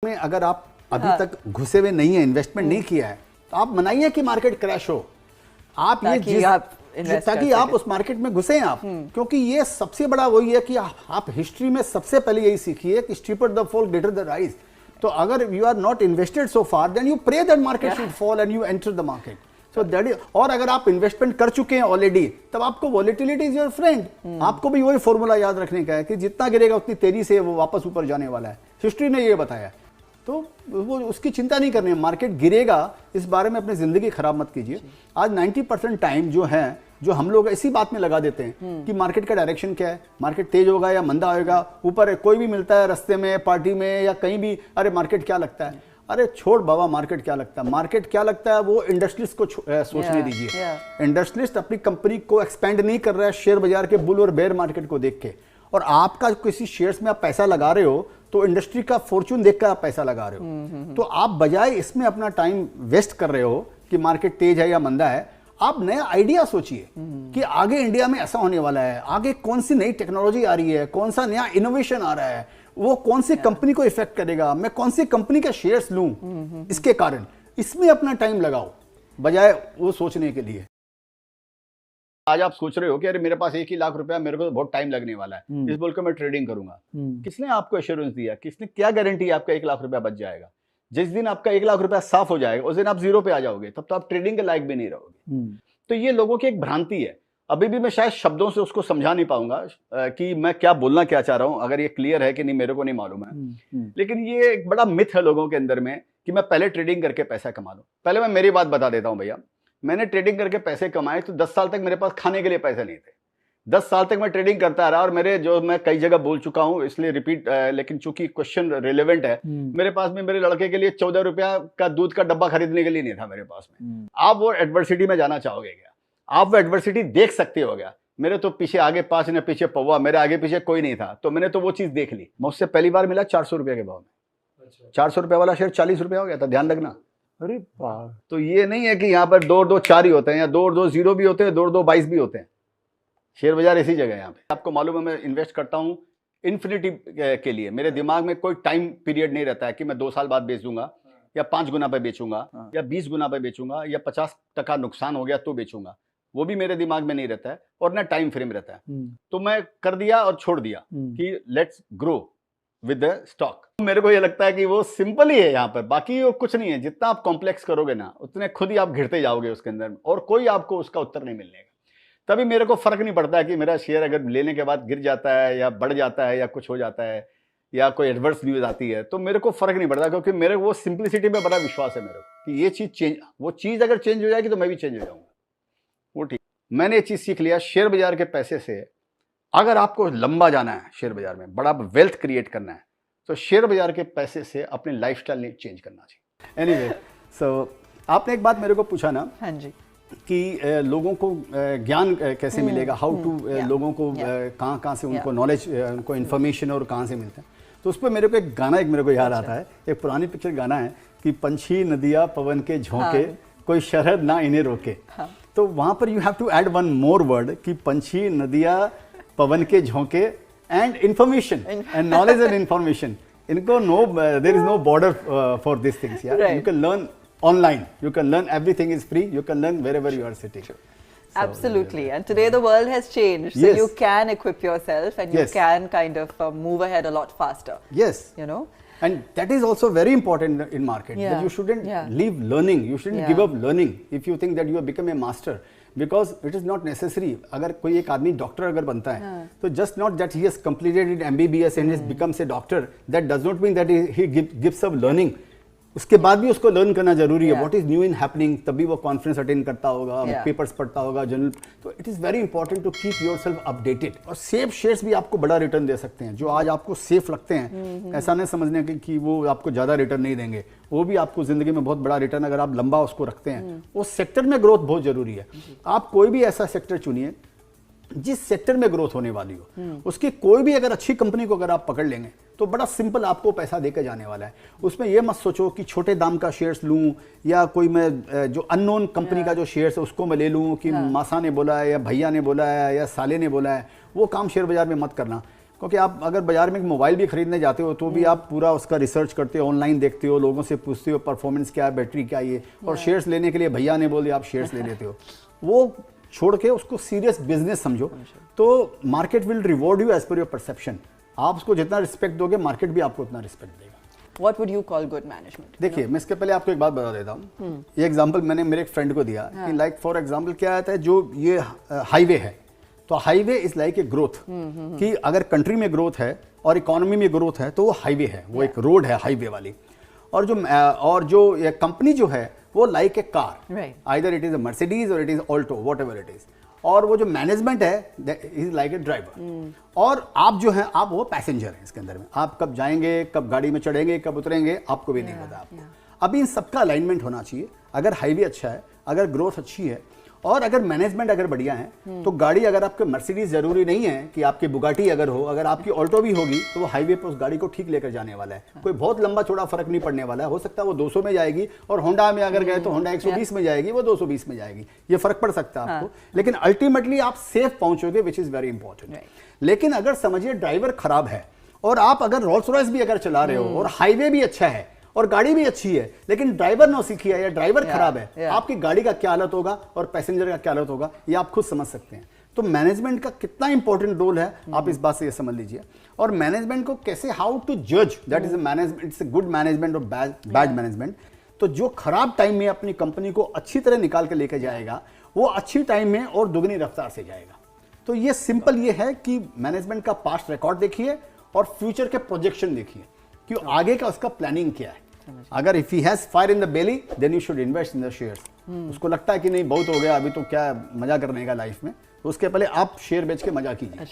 में अगर आप अभी तक घुसे हुए नहीं है, इन्वेस्टमेंट नहीं किया है, तो आप मनाइए कि मार्केट क्रैश हो। आप ताकि आप उस मार्केट में घुसे हैं आप, क्योंकि ये सबसे बड़ा वही है कि आप हिस्ट्री में सबसे पहले यही सीखिए कि steeper the fall greater the rise. तो अगर you are not invested so far, then you pray that market should fall and you enter the market. So that is, और अगर आप इन्वेस्टमेंट कर चुके हैं ऑलरेडी, तब आपको वॉलेटिलिटी इज योर फ्रेंड। आपको भी वही फॉर्मूला याद रखने का है कि जितना गिरेगा उतनी तेजी से वो वापस ऊपर जाने वाला है। हिस्ट्री ने ये बताया, तो वो उसकी चिंता नहीं करनी है। मार्केट गिरेगा इस बारे में अपनी जिंदगी खराब मत कीजिए। आज 90% टाइम जो है, जो हम लोग इसी बात में लगा देते हैं कि मार्केट का डायरेक्शन क्या है, मार्केट तेज होगा या मंदा होगा, ऊपर है, कोई भी मिलता है रास्ते में, पार्टी में या कहीं भी, अरे मार्केट क्या लगता है। अरे छोड़ बाबा, मार्केट क्या लगता है, मार्केट क्या लगता है वो इंडस्ट्रियलिस्ट को सोचने दीजिए। इंडस्ट्रियलिस्ट अपनी कंपनी को एक्सपेंड नहीं कर रहा है शेयर बाजार के बुल और बेयर मार्केट को देख के, और आपका किसी शेयर्स में आप पैसा लगा रहे हो तो इंडस्ट्री का फॉर्चून देखकर आप पैसा लगा रहे हो। तो आप बजाय इसमें अपना टाइम वेस्ट कर रहे हो कि मार्केट तेज है या मंदा है, आप नया आइडिया सोचिए कि आगे इंडिया में ऐसा होने वाला है, आगे कौन सी नई टेक्नोलॉजी आ रही है, कौन सा नया इनोवेशन आ रहा है, वो कौन सी कंपनी को इफेक्ट करेगा, मैं कौन सी कंपनी के शेयर्स लूं इसके कारण। इसमें अपना टाइम लगाओ बजाय वो सोचने के लिए। आज आप सोच रहे हो कि अरे मेरे पास 1 ही लाख रुपया, मेरे को तो बहुत टाइम लगने वाला है, इस बोल के मैं ट्रेडिंग करूंगा। किसने आपको एश्योरेंस दिया, किसने क्या गारंटी आपका 1 लाख रुपया बच जाएगा। जिस दिन आपका 1 लाख रुपया साफ हो जाएगा उस दिन आप जीरो पे आ जाओगे, तब तो आप ट्रेडिंग के लायक भी नहीं रहोगे। तो ये लोगों की एक भ्रांति है। अभी भी मैं शायद शब्दों से उसको समझा नहीं पाऊंगा कि मैं क्या बोलना क्या चाह रहा हूं, अगर ये क्लियर है कि नहीं मेरे को नहीं मालूम है। लेकिन ये एक बड़ा मिथ है लोगों के अंदर में कि मैं पहले ट्रेडिंग करके पैसा कमा लूं। पहले मैं मेरी बात बता देता हूं भैया, मैंने ट्रेडिंग करके पैसे कमाए तो 10 साल तक मेरे पास खाने के लिए पैसे नहीं थे। 10 साल तक मैं ट्रेडिंग करता रहा, और मेरे जो मैं कई जगह बोल चुका हूं इसलिए रिपीट, लेकिन चूंकि क्वेश्चन रिलेवेंट है, मेरे पास में मेरे लड़के के लिए 14 रुपया का दूध का डब्बा खरीदने के लिए नहीं था मेरे पास में। आप वो एडवर्सिटी में जाना चाहोगे क्या? आप वो एडवर्सिटी देख सकते हो क्या? मेरे तो पीछे आगे 5 ने पीछे पौवा, मेरे आगे पीछे कोई नहीं था, तो मैंने तो वो चीज देख ली। मुझसे पहली बार मिला 400 रुपये के भाव में। 400 रुपये वाला शेयर 40 रुपया हो गया था, ध्यान रखना। अरे वाह। तो ये नहीं है कि यहाँ पर 2 और 2 4 ही होते हैं, या 2 और 2 0 भी होते हैं, 2 और 2 22 भी होते हैं। शेयर बाजार ऐसी जगह है यहाँ पे। आपको मालूम है मैं इन्वेस्ट करता हूँ इन्फिनिटी के लिए। मेरे दिमाग में कोई टाइम पीरियड नहीं रहता है कि मैं 2 साल बाद बेचूंगा, या 5 गुना पे बेचूंगा, या 20 गुना पे बेचूंगा, या 50% नुकसान हो गया तो बेचूंगा। वो भी मेरे दिमाग में नहीं रहता है, और ना टाइम फ्रेम रहता है। तो मैं कर दिया और छोड़ दिया कि let's grow with the stock. मेरे को ये लगता है कि वो सिंपल ही है यहाँ पर, बाकी वो कुछ नहीं है। जितना आप कॉम्प्लेक्स करोगे ना, उतने खुद ही आप घिरते जाओगे उसके अंदर, और कोई आपको उसका उत्तर नहीं मिलने का। तभी मेरे को फर्क नहीं पड़ता है कि मेरा शेयर अगर लेने के बाद गिर जाता है या बढ़ जाता है या कुछ हो जाता है या कोई एडवर्स न्यूज आती है, तो मेरे को फर्क नहीं पड़ता, क्योंकि मेरे को वो सिंप्लिसिटी में बड़ा विश्वास है मेरे को कि ये चीज चेंज, वो चीज अगर चेंज हो जाएगी तो मैं भी चेंज हो जाऊंगा। वो ठीक। मैंने ये चीज सीख लिया, शेयर बाजार के पैसे से अगर आपको लंबा जाना है, शेयर बाजार में बड़ा वेल्थ क्रिएट करना है, तो शेयर बाजार के पैसे से अपनी लाइफस्टाइल नहीं चेंज करना चाहिए। एनीवे, सो आपने एक बात मेरे को पूछा ना, हाँ जी, कि लोगों को ज्ञान कैसे मिलेगा, हाउ टू लोगों को कहाँ से उनको नॉलेज, उनको इन्फॉर्मेशन और कहाँ से मिलता है। तो उस पर मेरे को एक गाना मेरे को याद आता है, एक पुरानी पिक्चर गाना है कि पंछी नदियाँ पवन के झोंके, कोई शरद ना इन्हें रोके। तो वहाँ पर you have to add one more word कि पंछी नदियाँ पवन के झोंके and information and knowledge and information. इनको no, there is no border for this things यार। You can learn online, you can learn, everything is free, you can learn wherever you are sitting. Absolutely. And today the world has changed, so you can equip yourself and you can kind of move ahead a lot faster. Yes. You know, and that is also very important in market, that you shouldn't leave learning, you shouldn't give up learning if you think that you have become a master, because it is not necessary. अगर कोई एक आदमी doctor अगर बनता है, तो just not that he has completed MBBS and has becomes a doctor, that does not mean that he gives up learning. उसके बाद भी उसको लर्न करना जरूरी है, what is new in happening, तभी वो कॉन्फ्रेंस अटेंड करता होगा, पेपर्स पढ़ता होगा, जर्नल। तो it is very important to keep yourself updated. और सेफ शेयर्स भी आपको बड़ा रिटर्न दे सकते हैं। जो आज आपको सेफ लगते हैं, ऐसा नहीं समझने कि वो आपको ज्यादा रिटर्न नहीं देंगे, वो भी आपको जिंदगी में बहुत बड़ा रिटर्न, अगर आप लंबा उसको रखते हैं। उस सेक्टर में ग्रोथ बहुत जरूरी है। आप कोई भी ऐसा सेक्टर चुनिए जिस सेक्टर में ग्रोथ होने वाली हो, उसकी कोई भी अगर अच्छी कंपनी को अगर आप पकड़ लेंगे तो बड़ा सिंपल आपको पैसा देकर जाने वाला है। उसमें ये मत सोचो कि छोटे दाम का शेयर्स लूं, या कोई मैं जो अननोन कंपनी का जो शेयर्स है उसको मैं ले लूं कि मासा ने बोला है, या भैया ने बोला है, या साले ने बोला है। वो काम शेयर बाजार में मत करना। क्योंकि आप अगर बाजार में एक मोबाइल भी खरीदने जाते हो तो भी आप पूरा उसका रिसर्च करते हो, ऑनलाइन देखते हो, लोगों से पूछते हो परफॉर्मेंस क्या है, बैटरी क्या है ये, और शेयर्स लेने के लिए भैया ने बोल दिया आप शेयर्स ले लेते हो। वो छोड़ के उसको सीरियस बिजनेस समझो, तो market will reward you as per your perception. आप उसको जितना रिस्पेक्ट दोगे मार्केट भी आपको उतना रिस्पेक्ट देगा। What would you call good management? देखिए मैं इसके पहले आपको एक बात बता देता हूँ। ये एग्जांपल मैंने मेरे एक फ्रेंड को दिया कि लाइक फॉर एग्जांपल क्या आता है, जो ये हाईवे है, तो highway is like a growth, कि अगर कंट्री में ग्रोथ है और इकोनॉमी में ग्रोथ है तो वो हाईवे है, वो एक रोड है हाईवे वाली। और जो ये कंपनी जो है वो like a car, either it is a Mercedes और it is Alto, whatever it is. और वो जो मैनेजमेंट है इज लाइक ए ड्राइवर, और आप जो हैं आप वो पैसेंजर हैं इसके अंदर में। आप कब जाएंगे, कब गाड़ी में चढ़ेंगे, कब उतरेंगे, आपको भी नहीं पता आपको। अभी इन सबका अलाइनमेंट होना चाहिए। अगर हाईवे अच्छा है, अगर ग्रोथ अच्छी है, और अगर मैनेजमेंट अगर बढ़िया है, तो गाड़ी अगर आपके मर्सिडीज जरूरी नहीं है कि आपकी बुगाटी अगर हो, अगर आपकी ऑल्टो भी होगी तो वो हाईवे पे उस गाड़ी को ठीक लेकर जाने वाला है। कोई बहुत लंबा चौड़ा फर्क नहीं पड़ने वाला है। हो सकता है वो 200 में जाएगी, और होंडा में अगर गए तो होंडा 120 में जाएगी, वो 220 में जाएगी, ये फर्क पड़ सकता है आपको। लेकिन अल्टीमेटली आप सेफ पहुंचोगे, विच इज वेरी इंपॉर्टेंट। लेकिन अगर समझिए ड्राइवर खराब है, और आप अगर रोल्स रॉयस भी अगर चला रहे हो और हाईवे भी अच्छा है और गाड़ी भी अच्छी है, लेकिन ड्राइवर नौसिखिया है या ड्राइवर खराब है, आपकी गाड़ी का क्या हालत होगा और पैसेंजर का क्या हालत होगा, ये आप खुद समझ सकते हैं। तो मैनेजमेंट का कितना इंपॉर्टेंट रोल है आप इस बात से ये समझ लीजिए। और मैनेजमेंट को कैसे, हाउ टू जज that is management, it's good management और बैड मैनेजमेंट। तो जो खराब टाइम में अपनी कंपनी को अच्छी तरह निकाल के लेके जाएगा, वो अच्छी टाइम में और दुगनी रफ्तार से जाएगा। तो ये सिंपल ये है कि मैनेजमेंट का पास्ट रिकॉर्ड देखिए और फ्यूचर के प्रोजेक्शन देखिए कि आगे का उसका प्लानिंग क्या है। अगर if he has fire in the belly then you should invest in the shares. उसको लगता है कि नहीं बहुत हो गया, अभी तो क्या मजा करने का लाइफ में, तो उसके पहले आप शेयर बेच के मजा कीजिए।